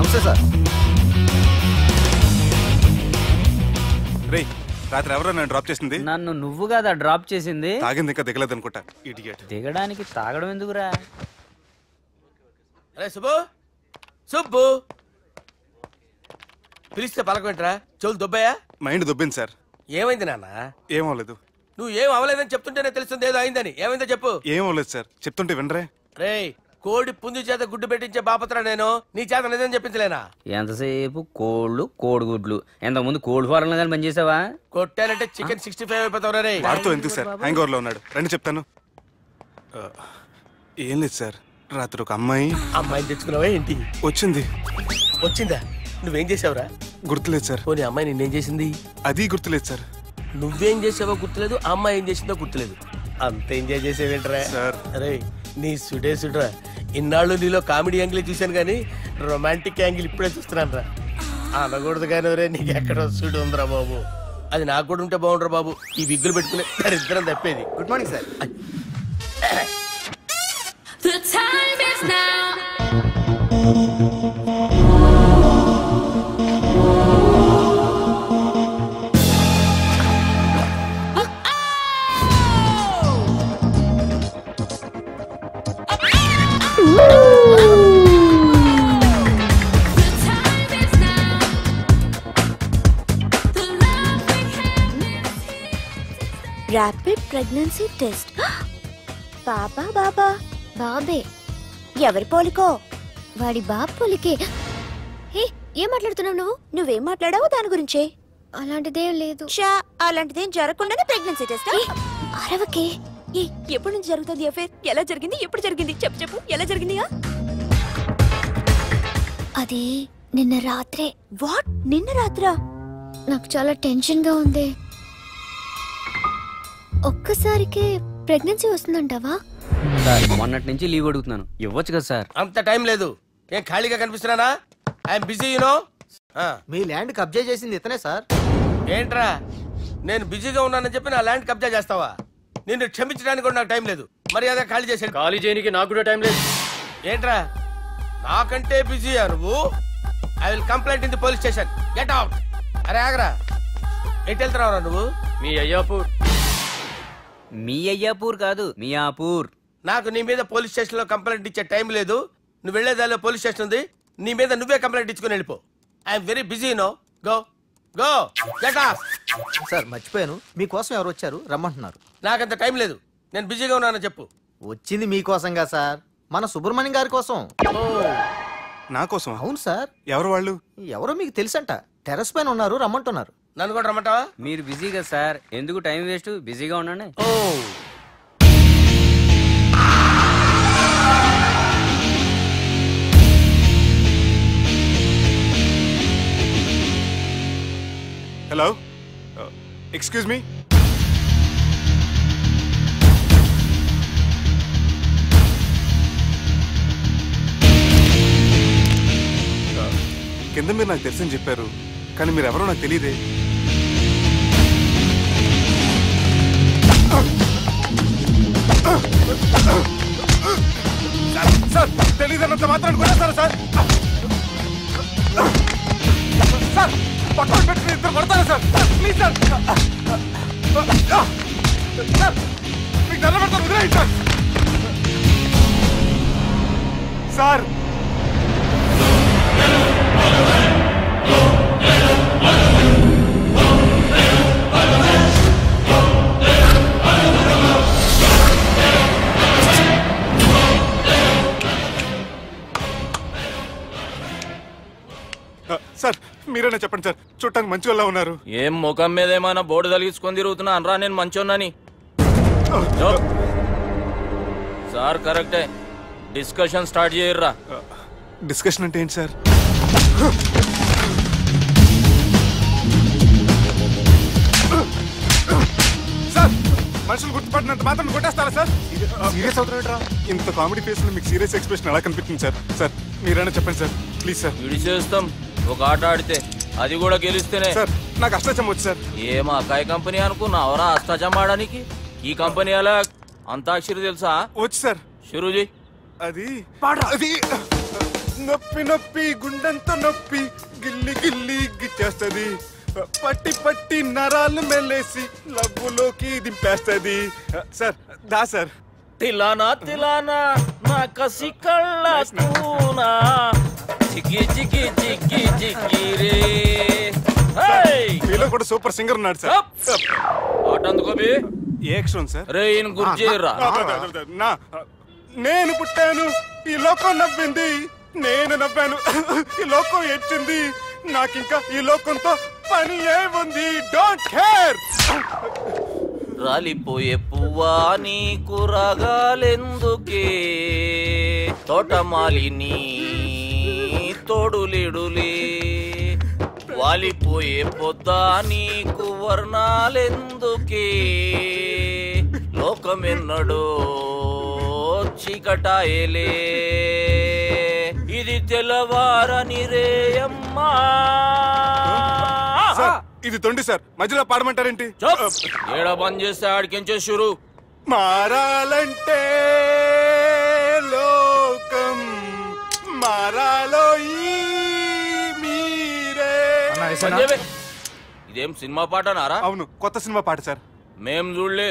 నమస్తే సార్. రే రాత్రి ఎవరో నన్ను డ్రాప్ చేసింది? నన్ను నువ్వు కదా డ్రాప్ చేసింది. తాగింది ఇంకా దిగలేదు అనుకుంటా. ఇడియట్. దిగడానికి తాగడం ఎందుకురా? అరే సుబ్బు, సుబ్బు పిలిస్తే పలకమంటరా? చెవులు దొబ్బయా? Mind దొబ్బింది sir. ఏమైంది నాన్న? ఏమవలేదు. నువ్వు ఏం అవలేదని చెప్తుంటేనే తెలుస్తుంది ఏదో అయిందని. ఏమైందో చెప్పు. ఏమవలేదు సార్, చెప్తుంటే వినరే. రే కోడి పుంజు చేత గుడ్డు పెట్టించే బాపత్ర నేను, నీ చేత నిజం చెప్పించలేనా? ఎంతసేపు కోళ్ళు కోడిగుడ్లు. ఎంతకుముందు కోడి ఫారంలో కానీ పనిచేసావా? కొట్టానంటే చికెన్ 65 అయిపోతావు రే. వాడుతూ ఎందుకు సార్, హ్యాంగ్ ఓవర్ లో ఉన్నాడు. రండి చెప్తాను. ఏం లేదు సార్, రాత్రి ఒక అమ్మాయిని తెచ్చుకున్నావా ఏంటి? వచ్చింది. వచ్చిందా? నువ్వేం చేసావురా? గుర్తులేదు సార్. పోనీ అమ్మాయి నిన్నేం చేసింది? అది గుర్తులేదు సార్. నువ్వేం చేసావో గుర్తులేదు, ఆ అమ్మాయి ఏం చేసిందో గుర్తులేదు. అంత ఎంజాయ్ చేసేవేంట్రా సార్? అరే నీ సుడే సుడ్రా. ఇన్నాళ్ళు నీలో కామెడీ యాంగిల్ చూశాను కానీ రొమాంటిక్ యాంగిల్ ఇప్పుడే చూస్తున్నాను రా. అనకూడదు కానీ రే, నీకు ఎక్కడ సుడు ఉందిరా బాబు. అది నాకు కూడా ఉంటే బాగుండ్రా బాబు. ఈ విగ్గులు పెట్టుకునే దరిద్రం తప్పేది. Good morning sir. The time is now. Rapid pregnancy test. బాబా బాబా బాబే ఎవరి పోలికో? వాడి బాబు పోలికే. ఏం మాట్లాడుతున్నావు నువ్వు? నువ్వేం మాట్లాడావు దాని గురించే? అలాంటిదేం లేదు. అలాంటిదేం జరగకుండానే ప్రెగ్నెన్సీ టెస్ట్? అరవకే. ఎప్పటి నుంచి జరుగుతుంది అఫేర్? ఎలా జరిగింది? ఎప్పుడు జరిగింది? చెప్పు చెప్పు, ఎలా జరిగింది? అది నిన్న రాత్రే. వాట్? నిన్న రాత్రా? నాకు చాలా టెన్షన్ గా ఉంది. ఒక్కసారికే ప్రెగ్నెన్సీ వస్తుందంటావా? సార్ మొన్నటి నుంచి లీవ్ అడుగుతున్నాను, ఇవ్వచ్చు కదా సార్? అంత టైం లేదు. ఏం ఖాళీగా కనిపిస్తున్నానా? I'm busy you know. మీ ల్యాండ్ కబ్జా చేసింది ఇతనే సార్. ఏంట్రా నేను బిజీగా ఉన్నానని చెప్పి నా ల్యాండ్ కబ్జా చేస్తావా? నిన్ను క్షమించడానికి కూడా నాకు టైం లేదు. మర్యాద ఖాళీ చేసాడు. ఖాళీ చేయడానికి నాకు కూడా టైం లేదు. ఏంట్రా నాకంటే బిజీయా నువ్వు? I will complaint in the police station. Get out. అరే ఆగరా, ఎటు వెళ్తున్నావురా నువ్వు? మీ అయ్యాపూర్. మీ అయ్యాపూర్ కాదు, మియాపూర్. నాకు నీ మీద పోలీస్ స్టేషన్ లో కంప్లైంట్ ఇచ్చే టైం లేదు. నువ్వు వెళ్లేదాలో పోలీస్ స్టేషన్ ఉంది. నీ మీద నువ్వే కంప్లైంట్ ఇచ్చుకుని వెళ్ళిపో. I'm very busy no. Go go get out. Sir మర్చిపోయాను, మీకోసం ఎవరు వచ్చారు రమ్మంటున్నారు. నాకంత టైం లేదు, నేను బిజీగా ఉన్నానని చెప్పు. వచ్చింది మీకోసంగా సార్, మన సుబ్రహ్మణ్యం గారి కోసం. నా కోసం? అవును సార్. ఎవరు వాళ్ళు? ఎవరో మీకు తెలుసంట. టెర్రస్ పైన ఉన్నారు, రమ్మంటున్నారు. నన్ను కూడా రమ్మంటావా? మీరు బిజీ కదా సార్, ఎందుకు టైం వేస్ట్? బిజీగా ఉండండి. Hello, excuse me. కింద మీరు నాకు తెలుసని చెప్పారు, కానీ మీరు ఎవరో నాకు తెలియదే. సార్ తెలియదన్నంత మాత్రాన్ని కొట్టేస్తారా సార్? సార్ పక్కన పెట్టి ఇద్దరు కొడతారా సార్? ప్లీజ్ సార్, సార్ మీకు దండం పెడతాను, వదిలేయండి సార్. సార్ సార్ మీరేనా చెప్పండి సార్, చూడటానికి మంచి వాళ్ళ ఉన్నారు. ఏం ముఖం మీద ఏమైనా బోర్డు తలిగించుకొని తిరుగుతున్నా అనరా? నేను మంచోన్నాని. సార్ కరెక్టే, డిస్కషన్ స్టార్ట్ చేయర్రా. డిస్కషన్ అంటే ఏంటి సార్? సార్ మనుషులు గుర్తుపట్టినంత మాత్రం కొట్టేస్తారా సార్? సీరియస్ అవుతున్నా? ఇంత కామెడీ ఫేస్ లో మీకు సీరియస్ ఎక్స్ప్రెషన్ ఎలా కనిపిస్తుంది సార్? సార్ మీరైనా చెప్పండి సార్, ప్లీజ్ సార్. విడిచేస్తాం ఒక ఆట ఆడితే, అది కూడా గెలిస్తేనే. సార్ నాకు అష్టాచం వచ్చు సార్. ఏం అకాయ కంపెనీ అనుకున్నావరా అష్టాచం ఆడడానికి? ఈ కంపెనీ అలా అంతాక్షరి తెలుసా? వచ్చు సార్. షురూజీ. అది నొప్పి నొప్పి గుండెంత నొప్పి గిల్లి గిల్లి గిచ్చేస్తది పట్టి పట్టి నరాలు మెల్లేసి లవ్వులోకి దింపేస్తది సార్ దా సార్ తిలానా తిలానా నా కసి కళ్ళ కూనా జిగి జిగి జిగి జిగి రే మీలో కూడా సూపర్ సింగర్ ఉన్నాడు సార్ ఆటందుకోబి ఏ అక్షరం సార్ రే ఈయన గుర్జేరా నా నేను పుట్టాను ఈ లోకం నవ్వింది నేను నవ్వాను ఈ లోకం ఏడ్చింది నాకింకా ఈ లోకంతో పని ఏముంది డోంట్ కేర్ రాలిపోయే పువ్వా నీకు రాగాలెందుకే తోటమాలిని తోడులిడులే వాలిపోయే పొద్దా నీకు వర్ణాలెందుకే లోకమెన్నడో చీకటాయలే ఇది తెల్లవారని రేయమ్మా ఇది తొండి సార్ మధ్యలో పాడమంటారేంటి ఏడా బంద్ చేస్తే ఆడికించే షురు మారాలంటే లోకం మారాలో మీరే ఇదేం సినిమా పాట నారా? అవును కొత్త సినిమా పాట సార్ మేం చూడలే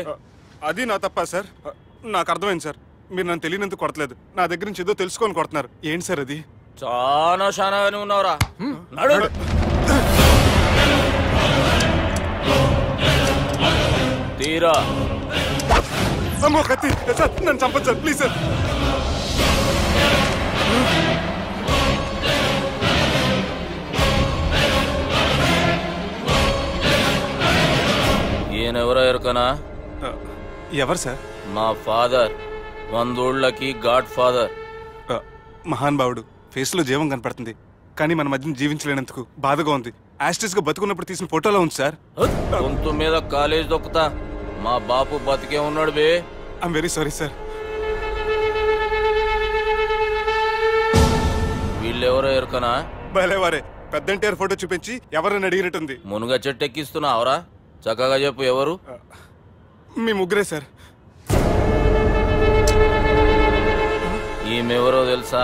అది నా తప్ప సార్ నాకు అర్థమైంది సార్ మీరు నన్ను తెలియనందుకు కొడతలేదు నా దగ్గర నుంచి ఏదో తెలుసుకొని కొడుతున్నారు ఏంటి సార్ అది చాలా శానాగానే ఉన్నావురా నడు తీరా అమ్మో కత్తి సార్ నన్ను చంపదు సార్ ప్లీజ్ సార్ ఈయనెవరో ఎరుకనా? ఎవరు సార్ మా ఫాదర్ 100 ఊళ్ళకి గాడ్ ఫాదర్. మహాన్ భావుడు ఫేస్ లో జీవం కనపడుతుంది కానీ మన మధ్యన జీవించలేనందుకు బాధగా ఉంది యాస్టిస్ గా బతుకున్నప్పుడు తీసిన ఫోటోలో ఉంది సార్ గొంతు మీద కాలేజ్ దొక్కుతా మా బాపు బతికే ఉన్నాడు బే. ఐఎమ్ వెరీ సారీ సార్ వీళ్ళెవరో ఎరుకనా? భలేవారే పెద్ద ఎన్టీఆర్ ఫోటో చూపించి ఎవరైనా అడిగినట్టుంది మునుగ చెట్టు ఎక్కిస్తున్నావురా? చక్కగా చెప్పు ఎవరు? మీ ముగ్గురే సార్ ఈమెవరో తెలుసా?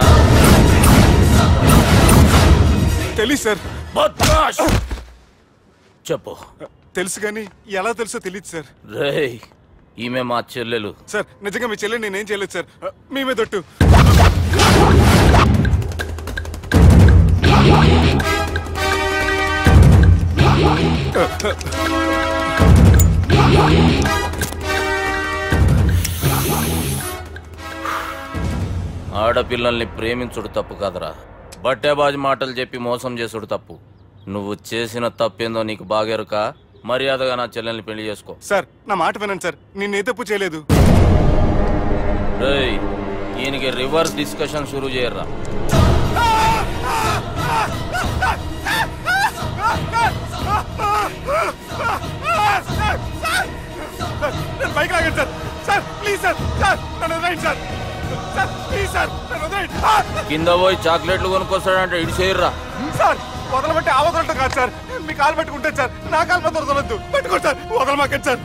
తెలీదు సార్ చెప్పు. తెలుసు కానీ ఎలా తెలుసో తెలియదు సార్ రేయ్ ఈమె మా చెల్లెలు సార్ నిజంగా మీ చెల్లెని నేనేం చేయలేదు సార్ మీ మీద ఒట్టు ఆడపిల్లల్ని ప్రేమించుడు తప్పు కాదురా, బట్టేబాజు మాటలు చెప్పి మోసం చేసుడు తప్పు. నువ్వు చేసిన తప్పేందో నీకు బాగెరుక. మర్యాదగా నా చెల్లెల్ని పెళ్లి చేసుకో. సార్ నా మాట వినండి సార్ నేనే తప్పు చేయలేదు. రేయ్ ఈయనకి రివర్స్ డిస్కషన్ షురూ చేయర్రా. బైక్ లాగండి sir sir please sir sir నన్ను వదిలేయండి సార్ సార్ ప్లీజ్ సార్ నన్ను వదిలేయండి. కింద పోయి చాక్లెట్లు కొనుక్కొస్తాడంటే ఇడి చేయర్రా. సార్ వదలబట్టి ఆ వదలటం కాదు సార్ మీ కాలు పట్టుకుంటాను సార్ నా కాలు పట్టు వదలొద్దు పట్టుకోండి సార్ వదలమాకండి సార్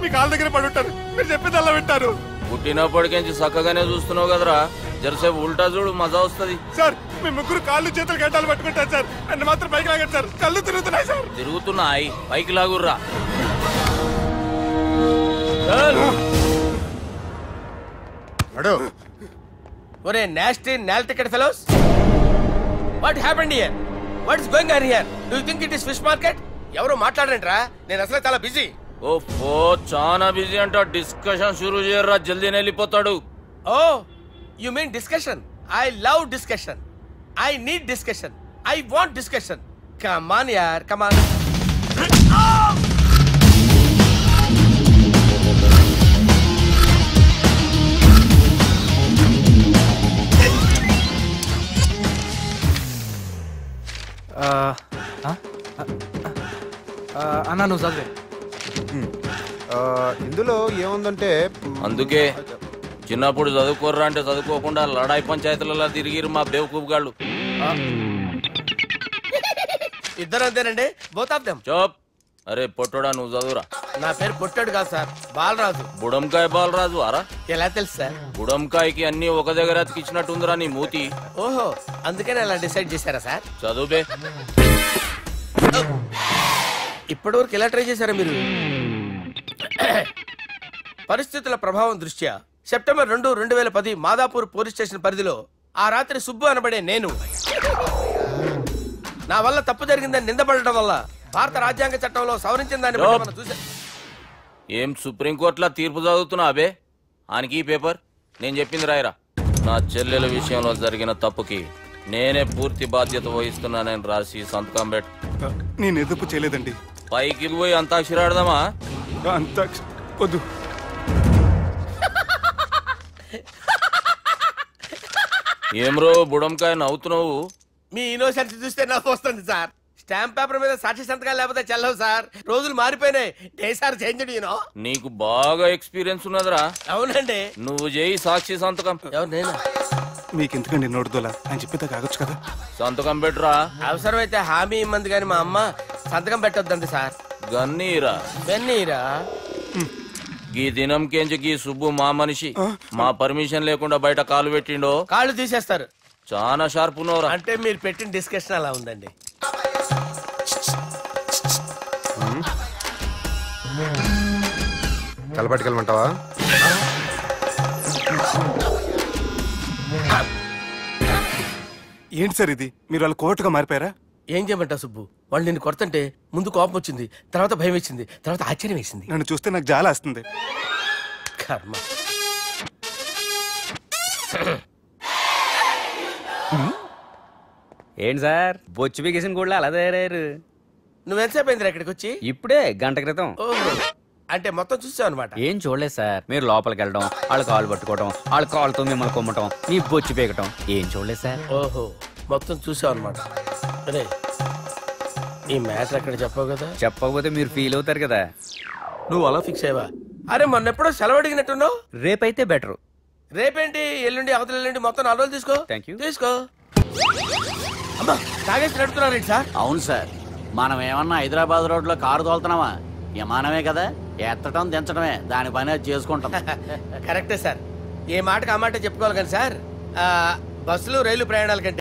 మీ కాలు దగ్గర పడి ఉంటారు మీరు చెప్పేది అలా వింటారు. పుట్టినప్పటికేంచి చక్కగానే చూస్తున్నావు కదరా, జరసేపు ఉల్టా చూడు మజా వస్తుంది. సార్ మీ ముగ్గురు కాళ్ళు చేతులు గడ్డాలు పట్టుకుంటారు సార్ నన్ను మాత్రం పైకి లాగండి సార్ కళ్ళు తిరుగుతున్నాయి సార్. తిరుగుతున్నాయి పైకి లాగుర్రా. ఒరే నాస్టీ నాల్ ticket fellows, what happened here? What is going on here? Do you think it is fish market? ఎవరు మాట్లాడరంట్రా, నేను అసలే చాలా బిజీ. ఓ చాలా బిజీ అంట. డిస్కషన్ షురూ చేయర్రా, జల్దీ వెళ్ళిపోతాడు. Oh you mean discussion? I love discussion. I need discussion. I want discussion. Come on యార్, కమ్ ఆన్. అన్నా నువ్వు చదివే. ఇందులో ఏముందంటే అందుకే చిన్నప్పుడు చదువుకోర్రా అంటే చదువుకోకుండా లడాయి పంచాయతీలలో తిరిగిరు మా బేవకూపు గాళ్ళు. ఇద్దరు అంతేనండి, బోత్ ఆఫ్ దెమ్. చోప్. అరే పొట్టోడా నువ్వు చదువురా. నా పేరు పొట్టాడు కాదు సార్, బాలరాజు. బుడంకాయ బాలరాజు అరా? ఎలా తెలుసు సార్? బుడంకాయకి అన్ని ఒక దగ్గర అతికిచ్చినట్టుందిరా నీ మూతి. ఓహో, అందుకని అలా డిసైడ్ చేశారా సార్? చదువుబే. ఇప్పటి వరకు ఎలా ట్రై చేశారా మీరు? పరిస్థితుల ప్రభావం దృష్ట్యా సెప్టెంబర్ 2, 2010 మాదాపూర్ పోలీస్ స్టేషన్ పరిధిలో ఆ రాత్రి సుబ్బు అనబడే నేను నా వల్ల తప్పు జరిగిందని నిందపడటం వల్ల భారత రాజ్యాంగ చట్టంలో సవరించిన దాన్ని బట్టి మనం చూసా. ఏం సుప్రీంకోర్టులో తీర్పు చదువుతున్నా అబే? ఆనికి ఈ పేపర్ నేను చెప్పింది రాయరా. నా చెల్లెల విషయంలో జరిగిన తప్పుకి నేనే పూర్తి బాధ్యత వహిస్తున్నానని రాసి సంతకం పెట్టు. నేను ఎదుపు చేయలేదండి. పైకి పోయి అంతాక్షరి ఆడదామా? అంత వద్దు. ఏమ్రో బుడంకాయ నవ్వుతున్నావు? మీ ఇన్నోసెన్స్ చూస్తే నవ్వు వస్తుంది సార్. స్టాంప్ పేపర్ మీద సాక్షి సంతకాలు లేకపోతే చెల్లవు సార్. రోజులు మారిపోయినాయి. డేసారి చేంజ్ యూనో. నీకు బాగా ఎక్స్పీరియన్స్ ఉన్నదిరా. అవునండి. నువ్వు చేయి సాక్షి సంతకం. ఎవరు నేనా? మీకు ఎందుకండి నోడుదోలా అని చెప్పేదా కాగొచ్చు కదా. సంతకం పెట్టురా. అవసరమైతే హామీ ఇమ్మంది కానీ మా అమ్మ సంతకం పెట్టొద్దండి సార్. గన్నీరా బెన్నీరా? గీ దినం కేంచి గీ సుబ్బు మా మనిషి. మా పర్మిషన్ లేకుండా బయట కాలు పెట్టిండో కాళ్ళు తీసేస్తారు. చాలా షార్ప్ ఉన్నవరా. అంటే మీరు పెట్టిన డిస్కషన్ అలా ఉందండి. కలపట్టుకెళ్ళమంటావా? ఏంటి సార్ ఇది? మీరు వాళ్ళ కోర్టుగా మారిపోయారా? ఏం చేయమంటావు సుబ్బు? వాళ్ళు నిన్ను కొడుతుంటే ముందు కోపం వచ్చింది, తర్వాత భయం వేసింది, తర్వాత ఆశ్చర్యం వేసింది. నన్ను చూస్తే నాకు జాలి వస్తుంది. కర్మ. ఏంటి సార్ బొచ్చు బిగేసిన కూడా అలా తయారయ్యారు? నువ్వెంతసేపు అయిందిరా ఇక్కడికి వచ్చి? ఇప్పుడే గంట క్రితం. ఓహో, అంటే మొత్తం చూసావు అనమాట. ఏం చూడలేదు సార్. మీరు లోపలికి వెళ్ళడం, వాళ్ళ కాలు పట్టుకోవడం, వాళ్ళ కాళ్ళతో మిమ్మల్ని కొమ్మటం, మీ బొచ్చు పీకటం ఏం చూడలేదు సార్. ఓహో, మొత్తం చూసావు అనమాట. అరే, ఈ మ్యాటర్ అక్కడ చెప్పావు కదా. చెప్పకపోతే మీరు ఫీల్ అవుతారు కదా. నువ్వు అలా ఫిక్స్ అయ్యవా? అరే, మొన్నెప్పుడో సెలవు అడిగినట్టున్నావు. రేపైతే బెటర్. రేపేంటి, ఎల్లుండి, అవతల ఎల్లుండి, మొత్తం 4 రోజులు తీసుకో. Thank you. తీసుకో. అమ్మా, తాగేసి నడుపుతున్నారేంటి సార్? అవును సార్, మనం ఏమన్నా హైదరాబాద్ రోడ్లో కారు తోలుతున్నామా? విమానమే కదా, ఎత్తడం దించడమే దాని పని అది చేసుకుంటాం. కరెక్టే సార్. ఏ మాటకు ఆ మాట చెప్పుకోవాలి కానీ సార్, బస్సులు రైలు ప్రయాణాల కంటే